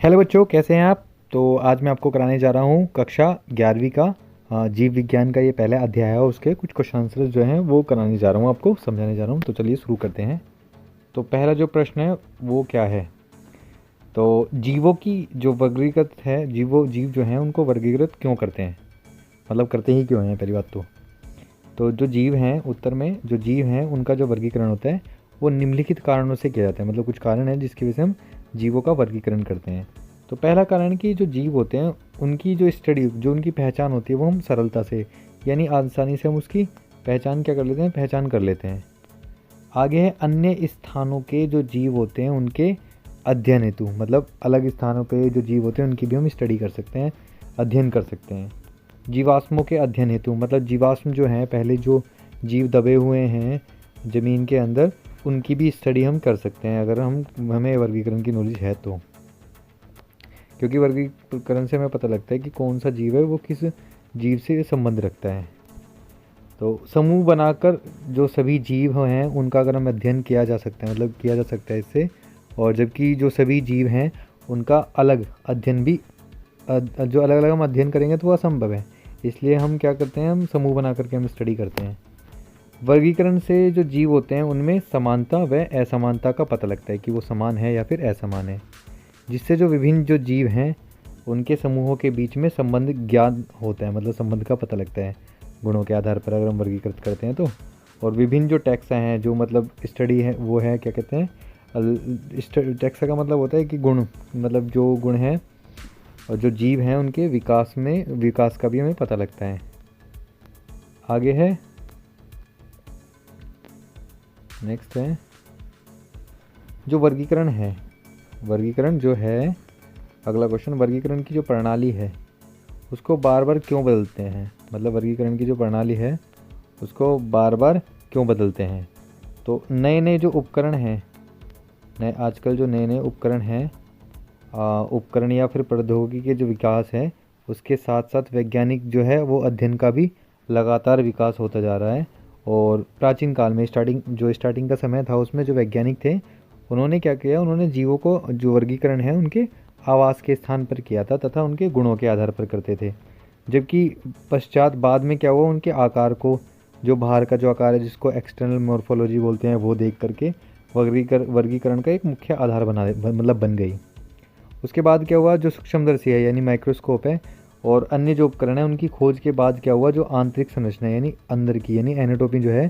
Hello बच्चों, कैसे हैं आप। तो आज मैं आपको कराने जा रहा हूँ कक्षा 11वीं का जीव विज्ञान का ये पहला अध्याय है। उसके कुछ क्वेश्चन आंसर जो हैं वो कराने जा रहा हूँ, आपको समझाने जा रहा हूँ। तो चलिए शुरू करते हैं। तो पहला जो प्रश्न है वो क्या है। तो जीवों की जो वर्गीकृत है, जीव जो हैं उनको वर्गीकृत क्यों करते हैं, मतलब करते ही क्यों हैं पहली बात तो जो जीव हैं, उत्तर में जो जीव हैं उनका जो वर्गीकरण होता है वो निम्नलिखित कारणों से किया जाता है। मतलब कुछ कारण है जिसकी वजह से हम जीवों का वर्गीकरण करते हैं। तो पहला कारण कि जो जीव होते हैं उनकी जो स्टडी, जो उनकी पहचान होती है वो हम सरलता से यानी आसानी से हम उसकी पहचान क्या कर लेते हैं, पहचान कर लेते हैं। आगे है अन्य स्थानों के जो जीव होते हैं उनके अध्ययन हेतु, मतलब अलग स्थानों पे जो जीव होते हैं उनकी भी हम स्टडी कर सकते हैं, अध्ययन कर सकते हैं। जीवाश्मों के अध्ययन हेतु, मतलब जीवाश्म जो हैं, पहले जो जीव दबे हुए हैं ज़मीन के अंदर, उनकी भी स्टडी हम कर सकते हैं अगर हमें वर्गीकरण की नॉलेज है तो। क्योंकि वर्गीकरण से हमें पता लगता है कि कौन सा जीव है वो किस जीव से संबंध रखता है। तो समूह बनाकर जो सभी जीव हैं उनका अगर हम अध्ययन किया जा सकता है, मतलब किया जा सकता है इससे। और जबकि जो सभी जीव हैं उनका अलग अध्ययन भी जो अलग अलग हम अध्ययन करेंगे तो वो असंभव है। इसलिए हम क्या करते हैं, हम समूह बना करके हम स्टडी करते हैं। वर्गीकरण से जो जीव होते हैं उनमें समानता व असमानता का पता लगता है कि वो समान है या फिर असमान है, जिससे जो विभिन्न जो जीव हैं उनके समूहों के बीच में संबंध ज्ञान होता है, मतलब संबंध का पता लगता है गुणों के आधार पर अगर हम वर्गीकृत करते हैं तो। और विभिन्न जो टैक्सा हैं, जो मतलब स्टडी है वो है क्या कहते हैं, टैक्सा का मतलब होता है कि गुण, मतलब जो गुण हैं और जो जीव हैं उनके विकास का भी हमें पता लगता है। आगे है, नेक्स्ट है जो वर्गीकरण है। वर्गीकरण जो है, अगला क्वेश्चन, वर्गीकरण की जो प्रणाली है उसको बार बार क्यों बदलते हैं, मतलब वर्गीकरण की जो प्रणाली है उसको बार बार क्यों बदलते हैं। तो नए नए जो उपकरण हैं, आजकल जो नए नए उपकरण हैं, उपकरण या फिर प्रौद्योगिकी के जो विकास है उसके साथ साथ वैज्ञानिक जो है वो अध्ययन का भी लगातार विकास होता जा रहा है। और प्राचीन काल में स्टार्टिंग का समय था उसमें जो वैज्ञानिक थे उन्होंने क्या किया, उन्होंने जीवों को जो वर्गीकरण है उनके आवास के स्थान पर किया था तथा उनके गुणों के आधार पर करते थे। जबकि पश्चात बाद में क्या हुआ, उनके आकार को, जो बाहर का जो आकार है जिसको एक्सटर्नल मॉर्फोलॉजी बोलते हैं, वो देख करके वर्गीकरण का एक मुख्य आधार बन गई। उसके बाद क्या हुआ, जो सूक्ष्मदर्शी है यानी माइक्रोस्कोप है और अन्य जो उपकरण है उनकी खोज के बाद क्या हुआ, जो आंतरिक संरचना यानी अंदर की यानी एनाटॉमी जो है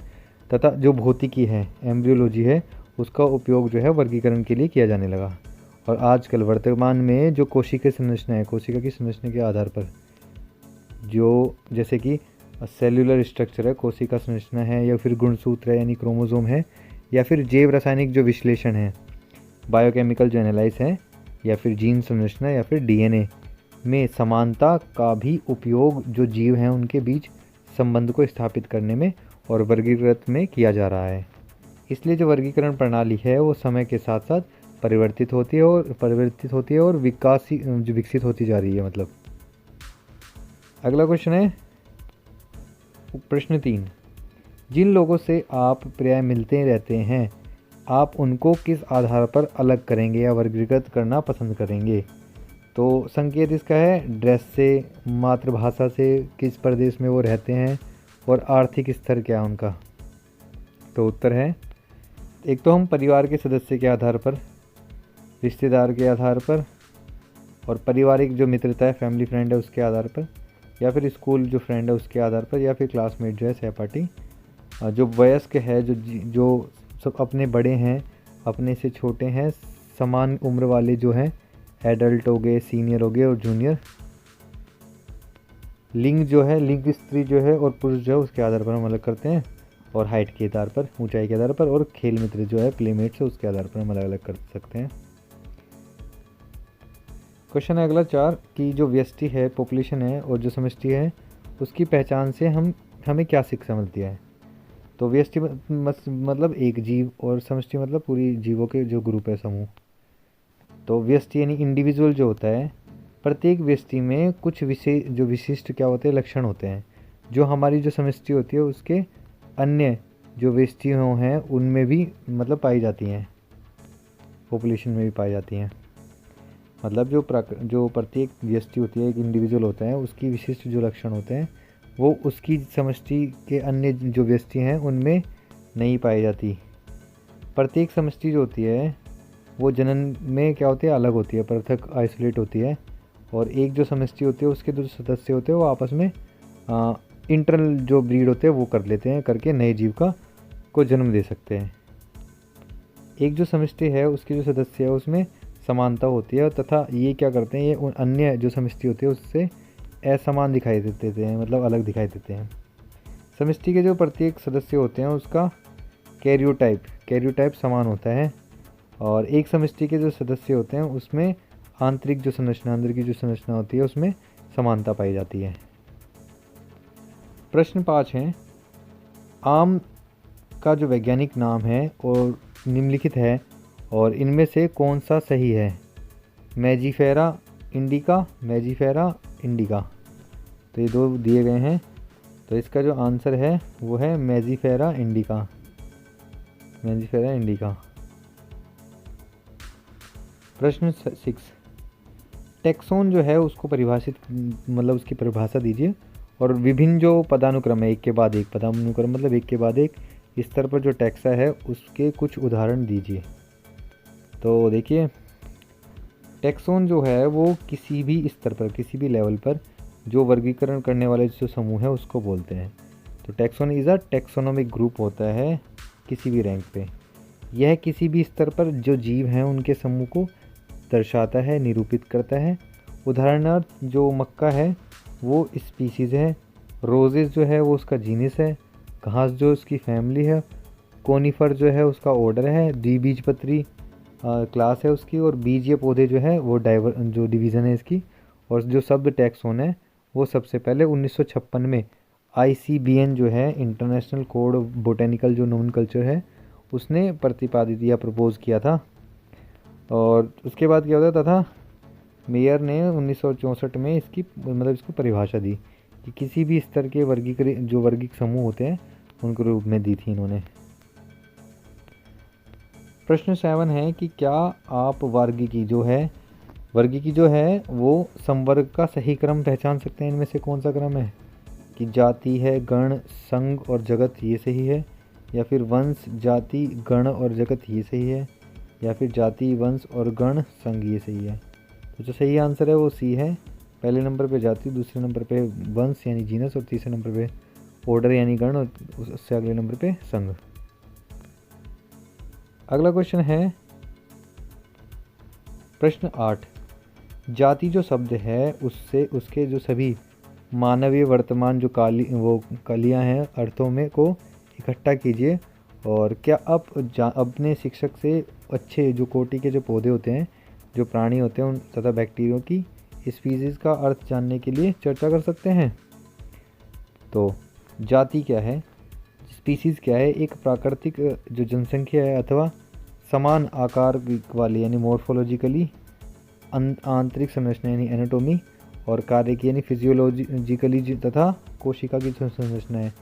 तथा जो भौतिकी है, एम्ब्रियोलॉजी है, उसका उपयोग जो है वर्गीकरण के लिए किया जाने लगा। और आजकल वर्तमान में जो कोशिका संरचना है, कोशिका की संरचना के आधार पर जो जैसे कि सेल्यूलर स्ट्रक्चर है, कोशिका संरचना है, या फिर गुणसूत्र है यानी क्रोमोसोम है, या फिर जैव रासायनिक जो विश्लेषण है, बायोकेमिकल जो एनालाइज है, या फिर जीन संरचना या फिर डीएनए में समानता का भी उपयोग जो जीव हैं उनके बीच संबंध को स्थापित करने में और वर्गीकृत में किया जा रहा है। इसलिए जो वर्गीकरण प्रणाली है वो समय के साथ साथ परिवर्तित होती है और विकसित होती जा रही है। मतलब अगला क्वेश्चन है प्रश्न 3, जिन लोगों से आप प्राय मिलते रहते हैं आप उनको किस आधार पर अलग करेंगे या वर्गीकृत करना पसंद करेंगे। तो संकेत इसका है ड्रेस से, मातृभाषा से, किस प्रदेश में वो रहते हैं और आर्थिक स्तर क्या है उनका। तो उत्तर है, एक तो हम परिवार के सदस्य के आधार पर, रिश्तेदार के आधार पर, और पारिवारिक जो मित्रता है, फैमिली फ्रेंड है उसके आधार पर, या फिर स्कूल जो फ्रेंड है उसके आधार पर, या फिर क्लासमेट जो है, सहपाठी। जो वयस्क है, जो सब अपने बड़े हैं, अपने से छोटे हैं, समान उम्र वाले जो हैं, एडल्ट हो गए, सीनियर हो गए और जूनियर। लिंग जो है, लिंग स्त्री जो है और पुरुष जो है उसके आधार पर हम अलग करते हैं, और हाइट के आधार पर, ऊंचाई के आधार पर, और खेल मित्र जो है, प्लेमेट्स है, उसके आधार पर हम अलग अलग कर सकते हैं। क्वेश्चन है अगला 4 कि जो व्यष्टि है, पॉपुलेशन है, और जो समष्टि है उसकी पहचान से हमें क्या शिक्षा मिलती है। तो व्यष्टि मतलब एक जीव, और समष्टि मतलब पूरी जीवों के जो ग्रुप है, समूह। तो व्यष्टि यानी इंडिविजुअल जो होता है, प्रत्येक व्यष्टि में कुछ विशिष्ट क्या होते हैं, लक्षण होते हैं, जो हमारी जो समष्टि होती है उसके अन्य जो व्यष्टियों हैं उनमें भी मतलब पाई जाती हैं, पॉपुलेशन में भी पाई जाती हैं। मतलब जो प्रत्येक व्यष्टि होती है, एक इंडिविजुअल होता है, उसकी विशिष्ट जो लक्षण होते हैं वो उसकी समष्टि के अन्य जो व्यष्टि हैं उनमें नहीं पाई जाती। प्रत्येक समष्टि जो होती है वो जनन में क्या होती है, अलग होती है, पृथक आइसोलेट होती है। और एक जो समष्टि होती है उसके जो सदस्य होते हैं वो आपस में इंटरनल जो ब्रीड होते हैं वो कर लेते हैं, करके नए जीव को जन्म दे सकते हैं। एक जो समष्टि है उसके जो सदस्य है उसमें समानता होती है, तथा ये क्या करते हैं, ये उन अन्य जो समष्टि होती है उससे असमान दिखाई देते हैं, मतलब अलग दिखाई देते हैं। समष्टि के जो प्रत्येक सदस्य होते हैं उसका कैरियोटाइप समान होता है। और एक समष्टि के जो सदस्य होते हैं उसमें आंतरिक जो संरचना, अंदर की जो संरचना होती है उसमें समानता पाई जाती है। प्रश्न 5 है, आम का जो वैज्ञानिक नाम है और निम्नलिखित है और इनमें से कौन सा सही है? मैजीफेरा इंडिका। तो ये दो दिए गए हैं, तो इसका जो आंसर है वो है मैजीफेरा इंडिका। प्रश्न 6, टैक्सोन जो है उसको परिभाषित, मतलब उसकी परिभाषा दीजिए। और विभिन्न जो पदानुक्रम है, एक के बाद एक पदानुक्रम, मतलब एक के बाद एक स्तर पर जो टैक्सा है उसके कुछ उदाहरण दीजिए। तो देखिए, टैक्सोन जो है वो किसी भी स्तर पर, किसी भी लेवल पर जो वर्गीकरण करने वाले जो समूह है उसको बोलते हैं। तो taxon is a taxonomic group होता है किसी भी रैंक पे। यह किसी भी स्तर पर जो जीव हैं उनके समूह को दर्शाता है, निरूपित करता है। उदाहरणार्थ जो मक्का है वो स्पीसीज़ है, रोजेस जो है वो उसका जीनस है, घास जो उसकी फैमिली है, कोनिफर जो है उसका ऑर्डर है, द्विबीजपत्री क्लास है उसकी, और बीजीय पौधे जो है वो जो डिवीज़न है इसकी। और जो शब्द टैक्सोन है वो सबसे पहले 1956 में ICBN जो है, इंटरनेशनल कोड ऑफ बोटेनिकल जो नोमेनक्लेचर है, उसने प्रतिपादित या प्रपोज किया था। और उसके बाद क्या होता था, मेयर ने 1964 में इसको परिभाषा दी कि किसी भी स्तर के वर्गीक समूह होते हैं उनके रूप में दी थी इन्होंने। प्रश्न 7 है कि क्या आप वर्गीकी जो है वो संवर्ग का सही क्रम पहचान सकते हैं? इनमें से कौन सा क्रम है? कि जाति है, गण, संघ और जगत, ये सही है? या फिर वंश, जाति, गण और जगत, ये सही है? या फिर जाति, वंश और गण, संघ, ये सही है? तो जो सही आंसर है वो सी है। पहले नंबर पे जाति, दूसरे नंबर पे वंश यानी जीनस, और तीसरे नंबर पे ऑर्डर यानी गण, और उससे अगले नंबर पे संघ। अगला क्वेश्चन है प्रश्न 8, जाति जो शब्द है उससे उसके जो सभी मानवीय वर्तमान जो कलियां हैं अर्थों में को इकट्ठा कीजिए। और क्या आप अपने शिक्षक से अच्छे जो कोटि के जो पौधे होते हैं, जो प्राणी होते हैं उन तथा बैक्टीरिया की स्पीसीज़ का अर्थ जानने के लिए चर्चा कर सकते हैं? तो जाति क्या है, स्पीसीज़ क्या है? एक प्राकृतिक जो जनसंख्या है अथवा समान आकार वाली यानी मॉर्फोलॉजिकली आंतरिक संरचना यानी एनाटोमी, और कार्य की यानी फिजियोलॉजिकली तथा कोशिका की जो संरचना है,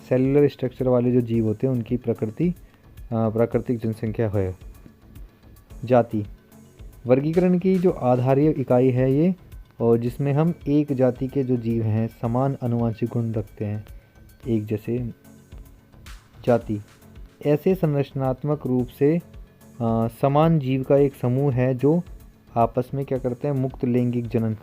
सेलुलर स्ट्रक्चर वाले जो जीव होते हैं उनकी प्राकृतिक जनसंख्या है। जाति वर्गीकरण की जो आधारीय इकाई है ये, और जिसमें हम एक जाति के जो जीव हैं समान आनुवंशिक गुण रखते हैं एक जैसे। जाति ऐसे संरचनात्मक रूप से समान जीव का एक समूह है जो आपस में क्या करते हैं, मुक्त लैंगिक जनन,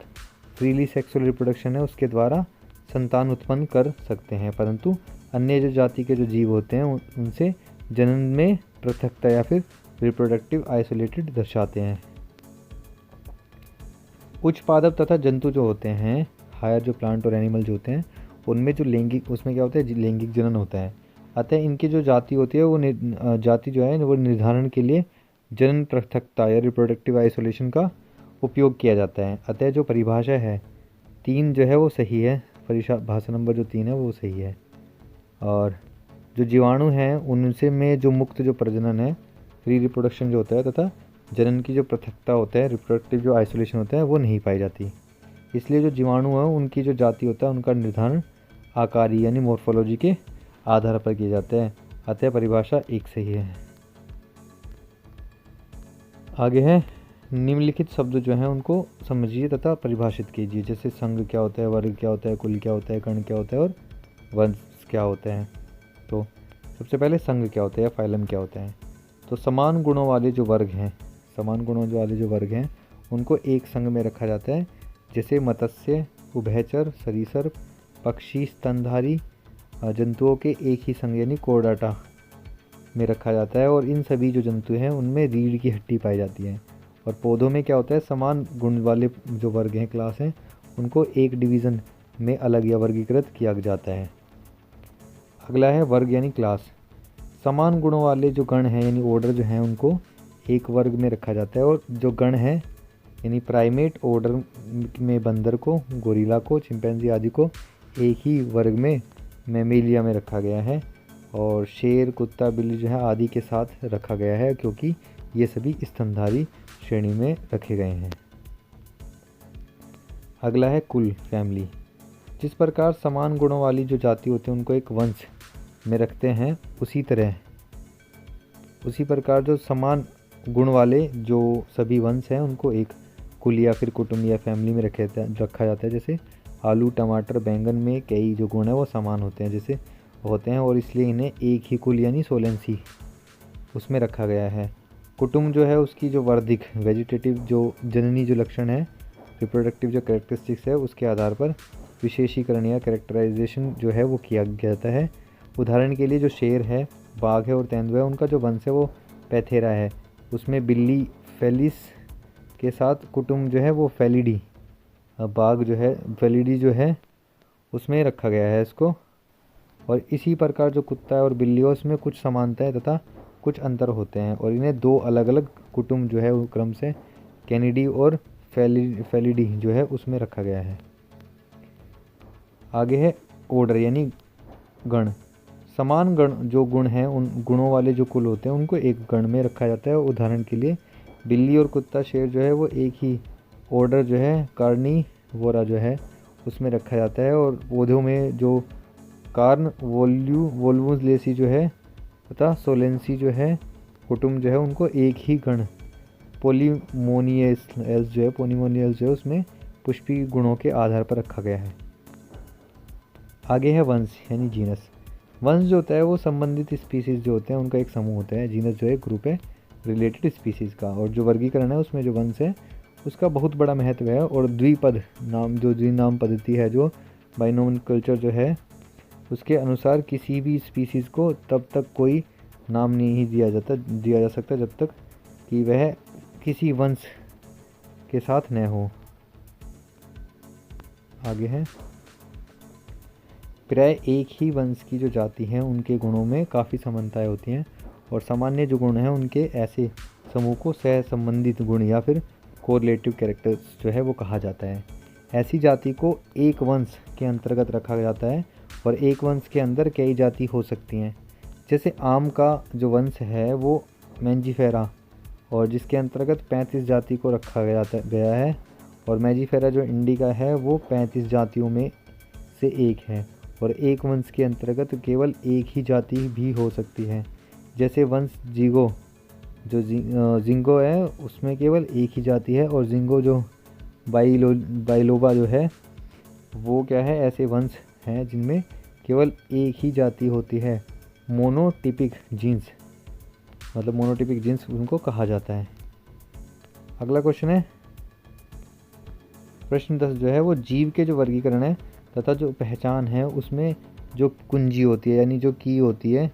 फ्रीली सेक्सुअल रिप्रोडक्शन है उसके द्वारा संतान उत्पन्न कर सकते हैं, परंतु अन्य जो जाति के जो जीव होते हैं उनसे जनन में पृथकता या फिर रिप्रोडक्टिव आइसोलेटेड दर्शाते हैं। उच्च पादप तथा जंतु जो होते हैं, हायर जो प्लांट और एनिमल जो होते हैं, उनमें जो उसमें क्या होता है, लैंगिक जनन होता है। अतः इनकी जो जाति होती है वो जाति जो है वो निर्धारण के लिए जनन पृथकता या रिप्रोडक्टिव आइसोलेशन का उपयोग किया जाता है। अतः जो परिभाषा है 3 जो है वो सही है, परिभाषा नंबर जो 3 है वो सही है। और जो जीवाणु हैं उनसे में जो मुक्त जो प्रजनन है, फ्री रिप्रोडक्शन जो होता है, तथा जनन की जो पृथकता होता है, रिप्रोडक्टिव जो आइसोलेशन होता है वो नहीं पाई जाती। इसलिए जो जीवाणु है उनकी जो जाति होता है उनका निर्धारण आकारी यानी मॉर्फोलॉजी के आधार पर किया जाता है। अतः परिभाषा 1 सही है। आगे है निम्नलिखित शब्द जो हैं उनको समझिए तथा परिभाषित कीजिए। जैसे संघ क्या होता है, वर्ग क्या होता है, कुल क्या होता है, गण क्या होता है और वंश क्या होता है। तो सबसे पहले संघ क्या होता है या फाइलम क्या होता है। तो समान गुणों वाले जो वर्ग हैं, समान गुणों वाले जो वर्ग हैं उनको एक संघ में रखा जाता है। जैसे मत्स्य, उभयचर, सरीसृप, पक्षी, स्तनधारी जंतुओं के एक ही संघ यानी कोर्डाटा में रखा जाता है। और इन सभी जो जंतु हैं उनमें रीढ़ की हड्डी पाई जाती है। और पौधों में क्या होता है, समान गुण वाले जो वर्ग हैं, क्लास हैं, उनको एक डिवीज़न में अलग या वर्गीकृत किया जाता है। अगला है वर्ग यानी क्लास। समान गुणों वाले जो गण हैं यानी ऑर्डर जो हैं उनको एक वर्ग में रखा जाता है। और जो गण है यानी प्राइमेट ऑर्डर में बंदर को, गोरिल्ला को, चिंपैंजी आदि को एक ही वर्ग में मैमेलिया में रखा गया है। और शेर, कुत्ता, बिल्ली जो है आदि के साथ रखा गया है क्योंकि ये सभी स्तनधारी श्रेणी में रखे गए हैं। अगला है कुल, फैमिली। जिस प्रकार समान गुणों वाली जो जाति होती है उनको एक वंश में रखते हैं, उसी प्रकार जो समान गुण वाले जो सभी वंश हैं उनको एक कुल या फिर कुटुंब या फैमिली में रखा जाता है। जैसे आलू, टमाटर, बैंगन में कई जो गुण हैं वो समान होते हैं और इसलिए इन्हें एक ही कुल यानी सोलेंसी उसमें रखा गया है। कुटुंब जो है उसकी जो वर्धिक वेजिटेटिव जो जननी जो लक्षण है, रिप्रोडक्टिव जो कैरेक्टरिस्टिक्स है, उसके आधार पर विशेषीकरण या कैरेक्टराइजेशन जो है वो किया जाता है। उदाहरण के लिए जो शेर है, बाघ है और तेंदुआ है, उनका जो वंश है वो पैथेरा है। उसमें बिल्ली फेलिस के साथ कुटुंब जो है वो फेलिडी, बाघ जो है फेलिडी जो है उसमें रखा गया है इसको। और इसी प्रकार जो कुत्ता है और बिल्ली है उसमें कुछ समानताएं तथा कुछ अंतर होते हैं और इन्हें दो अलग अलग कुटुंब जो है क्रम से कैनिडी और फेलिडी जो है उसमें रखा गया है। आगे है ऑर्डर यानी गण। समान गण जो गुण हैं उन गुणों वाले जो कुल होते हैं उनको एक गण में रखा जाता है। उदाहरण के लिए बिल्ली और कुत्ता, शेर जो है वो एक ही ऑर्डर जो है कार्निवोरा जो है उसमें रखा जाता है। और पौधों में जो कार्न वोल्वुलेसी जो है तथा सोलेंसी जो है कुटुंब जो है उनको एक ही गण पोलीमोनियस जो है उसमें पुष्पी गुणों के आधार पर रखा गया है। आगे है वंश यानी जीनस। वंश जो होता है वो संबंधित स्पीसीज जो होते हैं उनका एक समूह होता है। जीनस जो है ग्रुप है रिलेटेड स्पीसीज का। और जो वर्गीकरण है उसमें जो वंश है उसका बहुत बड़ा महत्व है। और द्विपद नाम जो द्विनाम पद्धति है जो बाइनोमेनक्लेचर जो है उसके अनुसार किसी भी स्पीसीज़ को तब तक कोई नाम नहीं दिया जा सकता जब तक कि वह किसी वंश के साथ न हो। आगे है प्राय एक ही वंश की जो जाति हैं उनके गुणों में काफ़ी समानताएं होती हैं। और सामान्य जो गुण हैं उनके ऐसे समूह को सह संबंधित गुण या फिर कोरिलेटिव कैरेक्टर्स जो है वो कहा जाता है। ऐसी जाति को एक वंश के अंतर्गत रखा जाता है और एक वंश के अंदर कई जाति हो सकती हैं। जैसे आम का जो वंश है वो मैंजीफेरा और जिसके अंतर्गत 35 जाति को रखा गया है। और मैंजीफेरा जो इंडिका है वो 35 जातियों में से एक है। और एक वंश के अंतर्गत केवल एक ही जाति भी हो सकती है। जैसे वंश जिंगो जो जिंगो है उसमें केवल एक ही जाति है। और जिंगो जो बाइलोबा जो है वो क्या है, ऐसे वंश हैं जिनमें केवल एक ही जाति होती है। मोनोटिपिक जीन्स मतलब मोनोटिपिक जीन्स उनको कहा जाता है। अगला क्वेश्चन है प्रश्न 10 जो है वो जीव के जो वर्गीकरण है तथा जो पहचान है उसमें जो कुंजी होती है यानी जो की होती है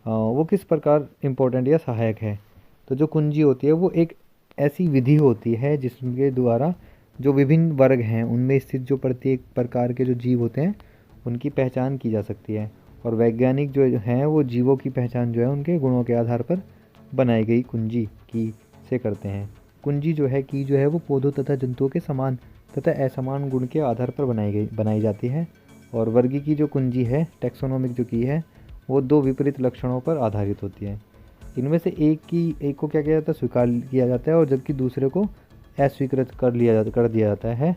वो किस प्रकार इम्पोर्टेंट या सहायक है। तो जो कुंजी होती है वो एक ऐसी विधि होती है जिसके द्वारा जो विभिन्न वर्ग हैं उनमें स्थित जो प्रत्येक प्रकार के जो जीव होते हैं उनकी पहचान की जा सकती है। और वैज्ञानिक जो हैं वो जीवों की पहचान जो है उनके गुणों के आधार पर बनाई गई कुंजी की से करते हैं। कुंजी जो है वो पौधों तथा जंतुओं के समान तथा असमान गुण के आधार पर बनाई जाती है। और वर्गी की जो कुंजी है टैक्सोनॉमिक जो की है वो दो विपरीत लक्षणों पर आधारित होती है। इनमें से एक को क्या किया जाता है, स्वीकार किया जाता है और जबकि दूसरे को अस्वीकृत कर दिया जाता है।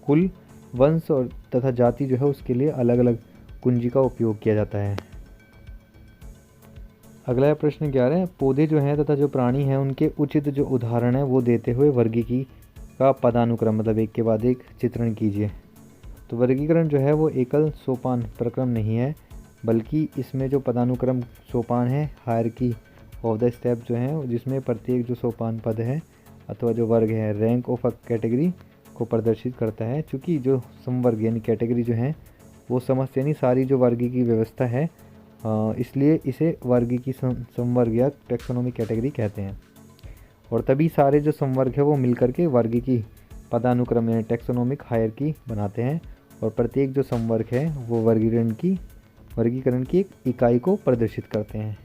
कुल, वंश और तथा जाति जो है उसके लिए अलग अलग कुंजी का उपयोग किया जाता है। अगला प्रश्न 11 है, पौधे जो हैं तथा जो प्राणी हैं उनके उचित जो उदाहरण है वो देते हुए वर्गीकी का पदानुक्रम मतलब एक के बाद एक चित्रण कीजिए। तो वर्गीकरण जो है वो एकल सोपान प्रक्रम नहीं है, बल्कि इसमें जो पदानुक्रम सोपान है, हायरार्की ऑफ द स्टेप जो है, जिसमें प्रत्येक जो सोपान पद है अथवा जो वर्ग है रैंक ऑफ अ कैटेगरी को प्रदर्शित करता है। चूँकि जो समवर्ग यानी कैटेगरी जो है वो समस्त यानी सारी जो वर्गी की व्यवस्था है, इसलिए इसे वर्गी की समवर्ग या टेक्सोनोमिक कैटेगरी कहते हैं। और तभी सारे जो समवर्ग है वो मिलकर के वर्गी की पदानुक्रम यानी टेक्सोनोमिक हायरार्की बनाते हैं, और प्रत्येक जो समवर्ग है वो वर्गीकरण की एक इकाई को प्रदर्शित करते हैं।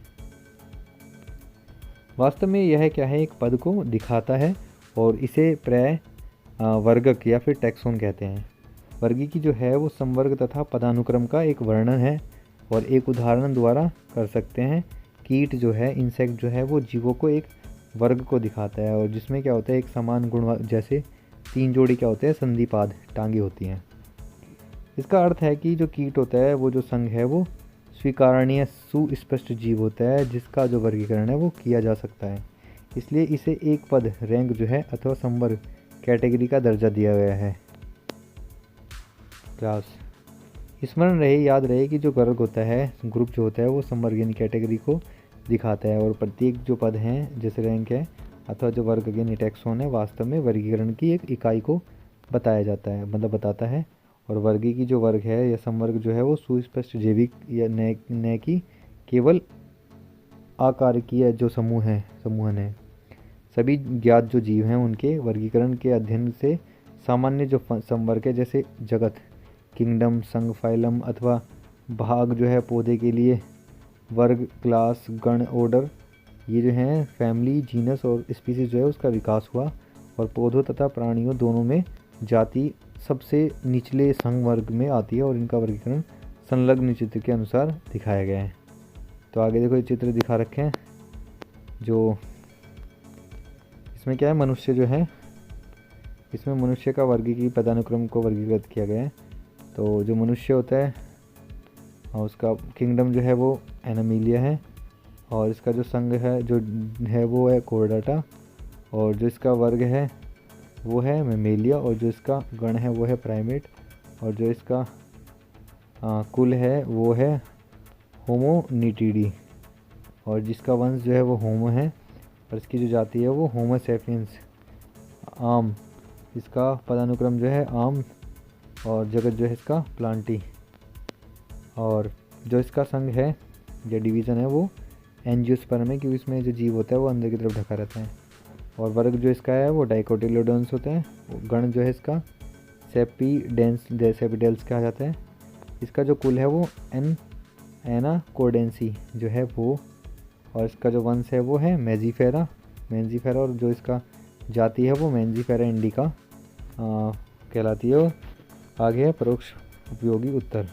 वास्तव में यह क्या है, एक पद को दिखाता है और इसे प्राय वर्गक या फिर टैक्सोन कहते हैं। वर्गीकी जो है वो समवर्ग तथा पदानुक्रम का एक वर्णन है और एक उदाहरण द्वारा कर सकते हैं। कीट जो है, इंसेक्ट जो है वो जीवों को एक वर्ग को दिखाता है, और जिसमें क्या होता है एक समान गुण, जैसे 3 जोड़ी क्या होते हैं संधिपाद टांगे होती हैं। इसका अर्थ है कि जो कीट होता है वो जो संघ है वो स्वीकारणीय सुस्पष्ट जीव होता है जिसका जो वर्गीकरण है वो किया जा सकता है, इसलिए इसे एक पद रैंक जो है अथवा समवर्ग कैटेगरी का दर्जा दिया गया है। क्लास स्मरण रहे, याद रहे कि जो वर्ग होता है, ग्रुप जो होता है वो समवर्ग यानी कैटेगरी को दिखाता है, और प्रत्येक जो पद हैं जैसे रैंक है अथवा जो वर्ग यानी टैक्सोन है वास्तव में वर्गीकरण की एक इकाई को बताया जाता है मतलब बताता है। और वर्गी की जो वर्ग है या समवर्ग जो है वो सुस्पष्ट जैविक या न कि केवल आकारकीय जो समूहन है। सभी ज्ञात जो जीव हैं उनके वर्गीकरण के अध्ययन से सामान्य जो समवर्ग है जैसे जगत, किंगडम, संघ, फाइलम अथवा भाग जो है पौधे के लिए वर्ग, क्लास, गण, ऑर्डर, ये जो हैं फैमिली, जीनस और स्पीसीज जो है उसका विकास हुआ, और पौधों तथा प्राणियों दोनों में जाति सबसे निचले संघ वर्ग में आती है और इनका वर्गीकरण संलग्न चित्र के अनुसार दिखाया गया है। तो आगे देखो ये चित्र दिखा रखे हैं, जो इसमें क्या है मनुष्य जो है, इसमें मनुष्य का वर्गीकी पदानुक्रम को वर्गीकृत किया गया है। तो जो मनुष्य होता है उसका किंगडम जो है वो एनामीलिया है, और इसका जो संघ है जो है वो है कोर्डाटा, और जो इसका वर्ग है वो है मेमेलिया, और जो इसका गण है वो है प्राइमेट, और जो इसका कुल है वो है होमोनिटिडी, और जिसका वंश जो है वो होमो है, और इसकी जो जाति है वो होमो सैपियंस। आम, इसका पदानुक्रम जो है आम, और जगत जो है इसका प्लांटी, और जो इसका संघ है या डिवीज़न है वो एंजियोस्पर्म है, क्योंकि इसमें जो जीव होता है वो अंदर की तरफ ढका रहता है, और वर्ग जो इसका है वो डाइकोटिलोडोन्स होता है। गण जो है इसका सेपिडेल्स कहा जाता है। इसका जो कुल है वो एनाकोडेंसी जो है वो, और इसका जो वंश है वो है मेंजीफेरा, और जो इसका जाति है वो मेंजीफेरा इंडिका कहलाती है। और आगे है परोक्ष उपयोगी उत्तर।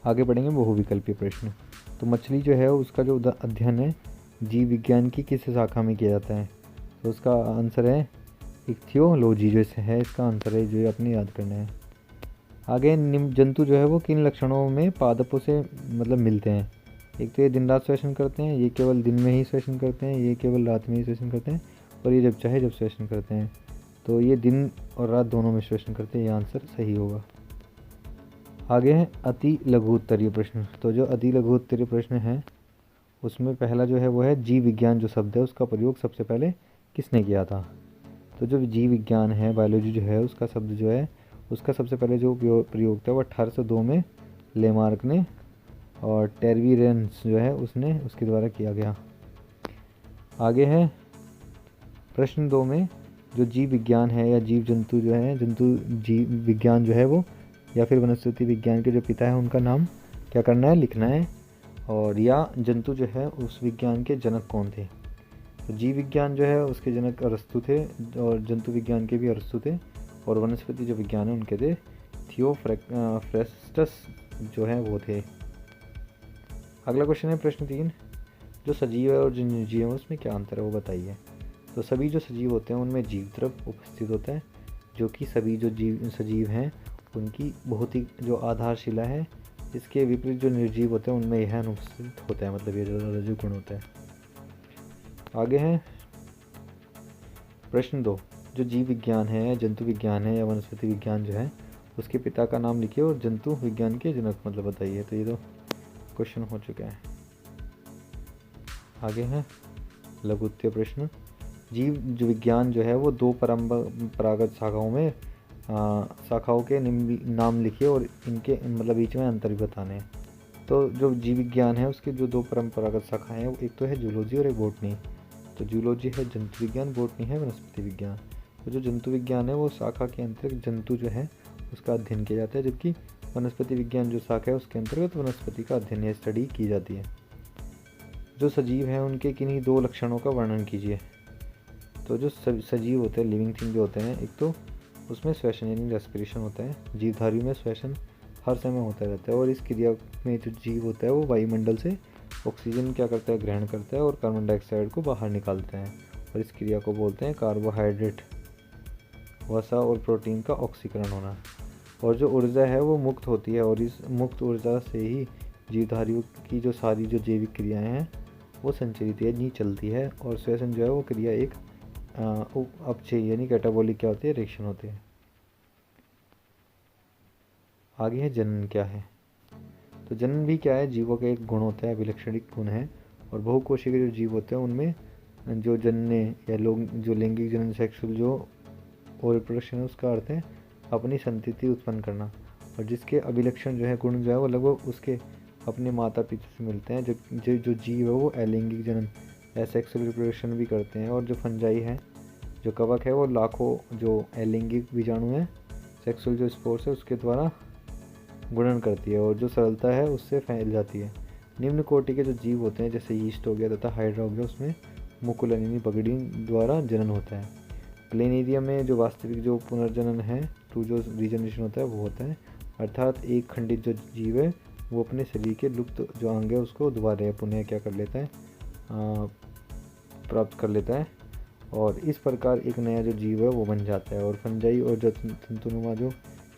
आगे बढ़ेंगे बहुविकल्पीय प्रश्न। तो मछली जो है उसका जो अध्ययन है जीव विज्ञान की किस शाखा में किया जाता है, तो उसका आंसर है इक्थियोलॉजी जो है इसका आंसर है, जो अपने याद करना है। आगे निम्न जंतु जो है वो किन लक्षणों में पादपों से मतलब मिलते हैं। एक तो ये दिन रात श्वसन करते हैं, ये केवल दिन में ही श्वसन करते हैं, ये केवल रात में ही श्वसन करते हैं, और ये जब चाहे जब श्वसन करते हैं। तो ये दिन और रात दोनों में श्वसन करते हैं, ये आंसर सही होगा। आगे है अति लघु उत्तरीय प्रश्न। तो जो अति लघु उत्तरीय प्रश्न है उसमें पहला जो है वो है जीव विज्ञान जो शब्द है उसका प्रयोग सबसे पहले किसने किया था। तो जो जीव विज्ञान है बायोलॉजी जो है उसका शब्द जो है उसका सबसे पहले जो प्रयोग था वो 1802 में लेमार्क ने, और टेरवीरेंस जो है उसने उसके द्वारा किया गया। आगे है प्रश्न 2 में जो जीव विज्ञान है या जीव जंतु जो है जीव विज्ञान जो है वो या फिर वनस्पति विज्ञान के जो पिता है उनका नाम क्या करना है, लिखना है, और या जंतु जो है उस विज्ञान के जनक कौन थे। तो जीव विज्ञान जो है उसके जनक अरस्तु थे, और जंतु विज्ञान के भी अरस्तु थे, और वनस्पति जो विज्ञान है उनके थे थियोफ्रेस्टस जो है वो थे। अगला क्वेश्चन है प्रश्न 3, जो सजीव है और जो निर्जीव है उसमें क्या अंतर है वो बताइए। तो सभी जो सजीव होते हैं उनमें जीव द्रव उपस्थित होता है, जो कि सभी जो सजीव हैं उनकी बहुत ही जो आधारशिला है इसके विपरीत जो निर्जीव होते हैं उनमें यह अनुपस्थित होता है, मतलब ये जो रजोगुण होता है। आगे है प्रश्न 2, जो जीव विज्ञान है, जंतु विज्ञान है या वनस्पति विज्ञान जो है, उसके पिता का नाम लिखिए और जंतु विज्ञान के जनक मतलब बताइए। तो ये तो क्वेश्चन हो चुका है। आगे है लघुत्तरीय प्रश्न, जीव जो विज्ञान जो है वो दो परंपरागत शाखाओं के नाम लिखिए और इनके मतलब बीच में अंतर भी बताने हैं। तो जो जीव विज्ञान है उसके जो दो परंपरागत शाखाएं हैं, एक तो है जूलॉजी और एक बॉटनी। तो जूलॉजी है जंतु विज्ञान, बॉटनी है वनस्पति विज्ञान। तो जो जंतु विज्ञान है वो शाखा के अंतर्गत जंतु जो है उसका अध्ययन किया जाता है, जबकि वनस्पति विज्ञान जो शाखा है उसके अंतर्गत वनस्पति का अध्ययन या स्टडी की जाती है। जो सजीव हैं उनके किन्हीं दो लक्षणों का वर्णन कीजिए। तो जो सजीव होते हैं, लिविंग थिंग जो होते हैं, एक तो उसमें श्वसन यानी रेस्पिरेशन होता है। जीवधारियों में श्वसन हर समय होता रहता है और इस क्रिया में जो जीव होता है वो वायुमंडल से ऑक्सीजन क्या करता है, ग्रहण करता है और कार्बन डाइऑक्साइड को बाहर निकालता है, और इस क्रिया को बोलते हैं कार्बोहाइड्रेट, वसा और प्रोटीन का ऑक्सीकरण होना। और जो ऊर्जा है वो मुक्त होती है और इस मुक्त ऊर्जा से ही जीवधारियों की जो सारी जो जैविक क्रियाएं हैं वो संचरित यानी चलती है। और श्वसन जो है वो क्रिया एक अपचय यानी कैटाबॉलिक क्या होती है, रिएक्शन होती है। आगे है जनन क्या है। तो जनन भी क्या है, जीवों का एक गुण होता है, अभिलक्षणिक गुण है। और बहुकोशिक जो जीव होते हैं उनमें जो जनने या लोग जो लैंगिक जनन सेक्सुअल जो और रिप्रोडक्शन है उसका अर्थ है अपनी संतति उत्पन्न करना। और जिसके अभिलक्षण जो है गुण जो है वो लगभग उसके अपने माता पिता से मिलते हैं। जो जीव है वो अलैंगिक जनन या सेक्सुअल रिप्रोडक्शन भी करते हैं। और जो फंजाई है, जो कवक है, वो लाखों जो अलैंगिक बीजाणु है, सेक्सुअल जो स्पोर्स है उसके द्वारा गुणन करती है और जो सरलता है उससे फैल जाती है। निम्न कोटि के जो जीव होते हैं जैसे यीस्ट हो गया तथा हाइड्रा हो गया, उसमें मुकुलन यानी बगड़ी द्वारा जनन होता है। प्लेनेरिया में जो वास्तविक जो पुनर्जनन है, टू जो रीजनरेशन होता है वो होता है, अर्थात एक खंडित जो जीव है वो अपने शरीर के लुप्त जो अंग है उसको दोबारा या पुनः क्या कर लेता है, प्राप्त कर लेता है और इस प्रकार एक नया जो जीव है वो बन जाता है। और फंजाई और जो तंतुनुमा जो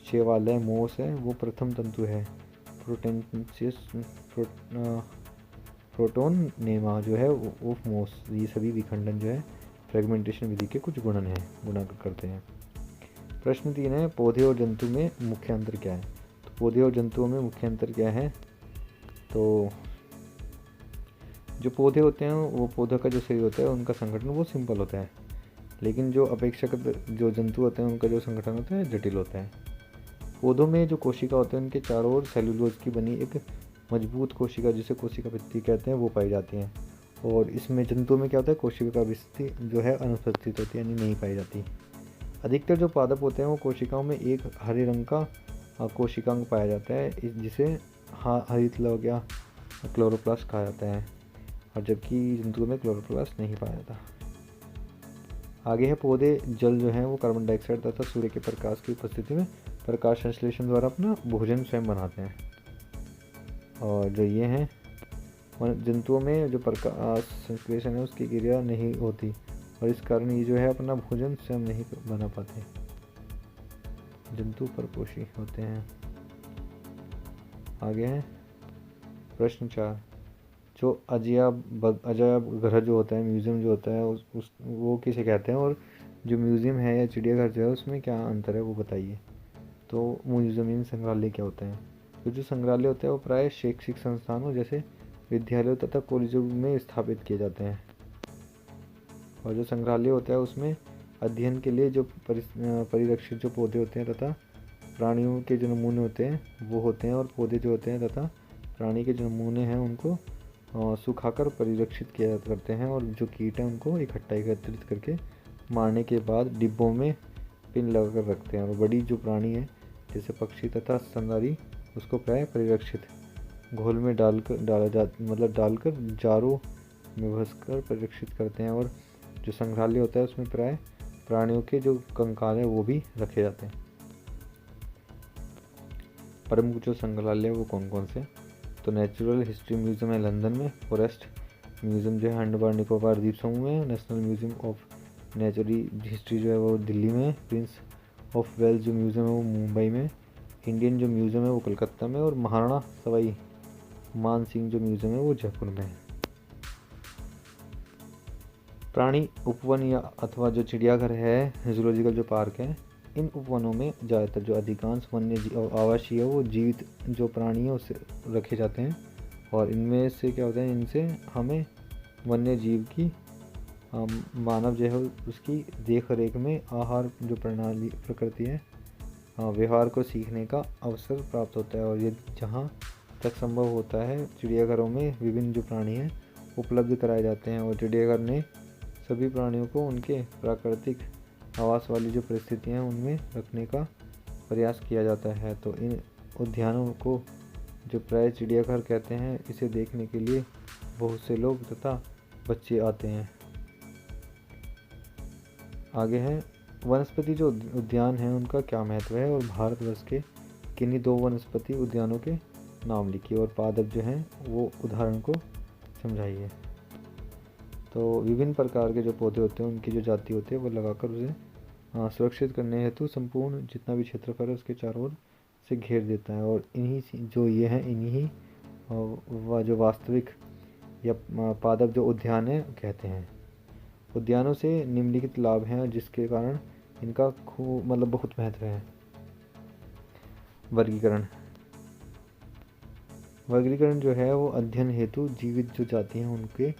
शैवाल है, मोस है, वो प्रथम तंतु है। प्रोटोन नेमा जो है वो मोस, ये सभी विखंडन जो है फ्रेगमेंटेशन विधि के कुछ गुणा करते हैं। प्रश्न 3 है, पौधे और जंतु में मुख्य अंतर क्या है। तो पौधे और जंतुओं में मुख्य अंतर क्या है, तो जो पौधे होते हैं वो पौधों का जो शरीर होता है उनका संगठन वो सिंपल होता है, लेकिन जो अपेक्षाकृत जो जंतु होते हैं उनका जो संगठन होता है जटिल होता है। पौधों में जो कोशिका होते हैं उनके चारों ओर सेलुलोज की बनी एक मजबूत कोशिका जिसे कोशिका भित्ति कहते हैं वो पाई जाती हैं। और इसमें जंतुओं में क्या होता है, कोशिका का भित्ति जो है अनुपस्थित होती है यानी नहीं पाई जाती। अधिकतर जो पादप होते हैं वो कोशिकाओं में एक हरे रंग का कोशिकांग पाया जाता है जिसे हरित लव या क्लोरोप्लास्ट कहा जाता है, और जबकि जंतुओं में क्लोरोप्लास्ट नहीं पाया जाता। आगे है पौधे जल जो है वो कार्बन डाइऑक्साइड तथा सूर्य के प्रकाश की उपस्थिति में प्रकाश संश्लेषण द्वारा अपना भोजन स्वयं बनाते हैं। और जो ये हैं जंतुओं में जो प्रकाश संश्लेषण है उसकी क्रिया नहीं होती और इस कारण ये जो है अपना भोजन स्वयं नहीं बना पाते, जंतु परपोषी होते हैं। आगे है प्रश्न 4, जो अजैब घर जो होता है, म्यूज़ियम जो होता है वो किसे कहते हैं, और जो म्यूज़ियम है या चिड़ियाघर जो है उसमें क्या अंतर है वो बताइए। तो म्यूज़ियम यानी संग्रहालय क्या होता है। तो जो संग्रहालय होता है वो प्राय शैक्षिक संस्थानों जैसे विद्यालयों तथा कॉलेजों में स्थापित किए जाते हैं। और जो संग्रहालय होता है उसमें अध्ययन के लिए जो परिरक्षित जो पौधे होते हैं तथा प्राणियों के जो नमूने होते हैं वो होते हैं, और पौधे जो होते हैं तथा प्राणी के जो नमूने हैं उनको सुखाकर परिरक्षित किया करते हैं, और जो कीट हैं उनको इकट्ठा एकत्रित करके मारने के बाद डिब्बों में पिन लगाकर रखते हैं। और बड़ी जो प्राणी है जैसे पक्षी तथा स्तनधारी उसको प्राय परिरक्षित घोल में डालकर जारों में भसकर परिरक्षित करते हैं। और जो संग्रहालय होता है उसमें प्राय प्राणियों के जो कंकाल हैं वो भी रखे जाते हैं। प्रमुख जो संग्रहालय वो कौन कौन से, तो नेचुरल हिस्ट्री म्यूजियम है लंदन में, फॉरेस्ट म्यूजियम जो है अंडमान निकोबार द्वीप समूह में, national museum of natural history जो है वो दिल्ली में, प्रिंस ऑफ वेल्स जो म्यूजियम है वो मुंबई में, इंडियन जो म्यूज़ियम है वो कलकत्ता में, और महाराणा सवाई मान सिंह जो म्यूज़ियम है वो जयपुर में है। प्राणी उपवन या अथवा जो चिड़ियाघर है, जूलॉजिकल जो पार्क है, इन उपवनों में ज़्यादातर जो अधिकांश वन्य जीव आवासीय वो जीवित जो प्राणी है उससे रखे जाते हैं, और इनमें से क्या होता है, इनसे हमें वन्य जीव की मानव जो है उसकी देख रेख में आहार जो प्रणाली प्रकृति है व्यवहार को सीखने का अवसर प्राप्त होता है। और ये जहाँ तक संभव होता है चिड़ियाघरों में विभिन्न जो प्राणी हैं उपलब्ध कराए जाते हैं, और चिड़ियाघर ने सभी प्राणियों को उनके प्राकृतिक आवास वाली जो परिस्थितियाँ हैं उनमें रखने का प्रयास किया जाता है। तो इन उद्यानों को जो प्राय चिड़ियाघर कहते हैं, इसे देखने के लिए बहुत से लोग तथा बच्चे आते हैं। आगे है वनस्पति जो उद्यान हैं उनका क्या महत्व है, और भारतवर्ष के किन्हीं 2 वनस्पति उद्यानों के नाम लिखिए, और पादप जो हैं वो उदाहरण को समझाइए। तो विभिन्न प्रकार के जो पौधे होते हैं उनकी जो जाति होती है वो लगाकर उसे सुरक्षित करने हेतु संपूर्ण जितना भी क्षेत्रफल है उसके चारों ओर से घेर देता है, और इन्हीं जो ये हैं इन्हीं जो वास्तविक या पादप जो उद्यान है कहते हैं। उद्यानों से निम्नलिखित लाभ हैं जिसके कारण इनका मतलब बहुत महत्व है। वर्गीकरण जो है वो अध्ययन हेतु जीवित जो जाति हैं उनके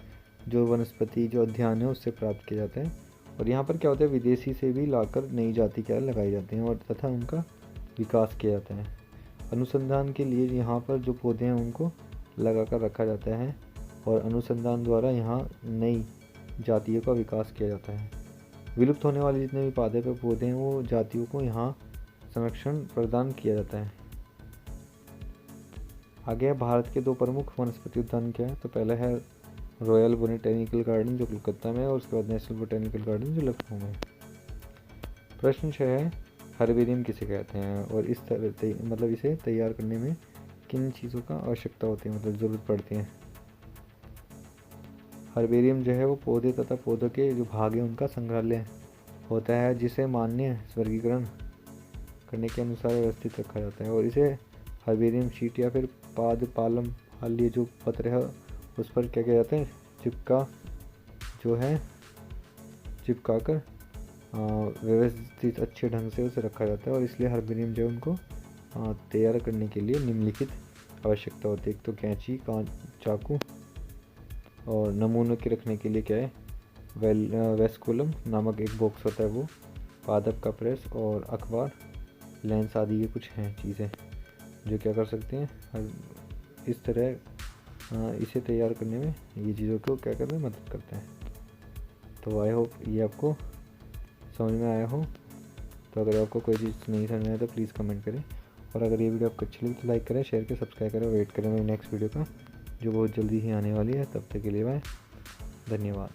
जो वनस्पति जो अध्ययन है उससे प्राप्त किया जाता है, और यहाँ पर क्या होता है विदेशी से भी लाकर नई जाति क्या लगाई जाती हैं और तथा उनका विकास किया जाता है। अनुसंधान के लिए यहाँ पर जो पौधे हैं उनको लगाकर रखा जाता है, और अनुसंधान द्वारा यहाँ नई जातियों का विकास किया जाता है। विलुप्त होने वाले जितने भी पादप पौधे हैं वो जातियों को यहाँ संरक्षण प्रदान किया जाता है। आगे भारत के 2 प्रमुख वनस्पति उद्यान क्या है, तो पहला है रॉयल बोटेनिकल गार्डन जो कलकत्ता में है, और उसके बाद नेशनल बोटेनिकल गार्डन जो लखनऊ में है। प्रश्न 6 है हर्बेरियम किसे कहते हैं, और इस तरह मतलब इसे तैयार करने में किन चीज़ों का आवश्यकता होती है, मतलब ज़रूरत पड़ती है। हर्बेरियम जो है वो पौधे तथा पौधों के जो भाग हैं उनका संग्रहालय होता है, जिसे मान्य वर्गीकरण करने के अनुसार व्यवस्थित रखा जाता है, और इसे हर्बेरियम शीट या फिर पाद पालम वाली जो पत्र है उस पर क्या किया जाता है चिपका कर व्यवस्थित अच्छे ढंग से उसे रखा जाता है, और इसलिए हर्बेरियम जो है उनको तैयार करने के लिए निम्नलिखित आवश्यकता होती है। एक तो कैंची, चाकू, और नमूनों के रखने के लिए क्या है वेस्कुलम नामक एक बॉक्स होता है वो, पादप का प्रेस, और अखबार, लेंस आदि ये कुछ हैं चीज़ें जो क्या कर सकते हैं इस तरह इसे तैयार करने में ये चीज़ों को क्या करने में मदद करते हैं। तो आई होप ये आपको समझ में आया हो। तो अगर आपको कोई चीज़ नहीं समझ में आए तो प्लीज़ कमेंट करें, और अगर ये वीडियो आपको अच्छी लगी तो लाइक करें, शेयर करें, सब्सक्राइब करें, वेट करें मेरी नेक्स्ट वीडियो का जो बहुत जल्दी ही आने वाली है। तब तक के लिए बाय, धन्यवाद।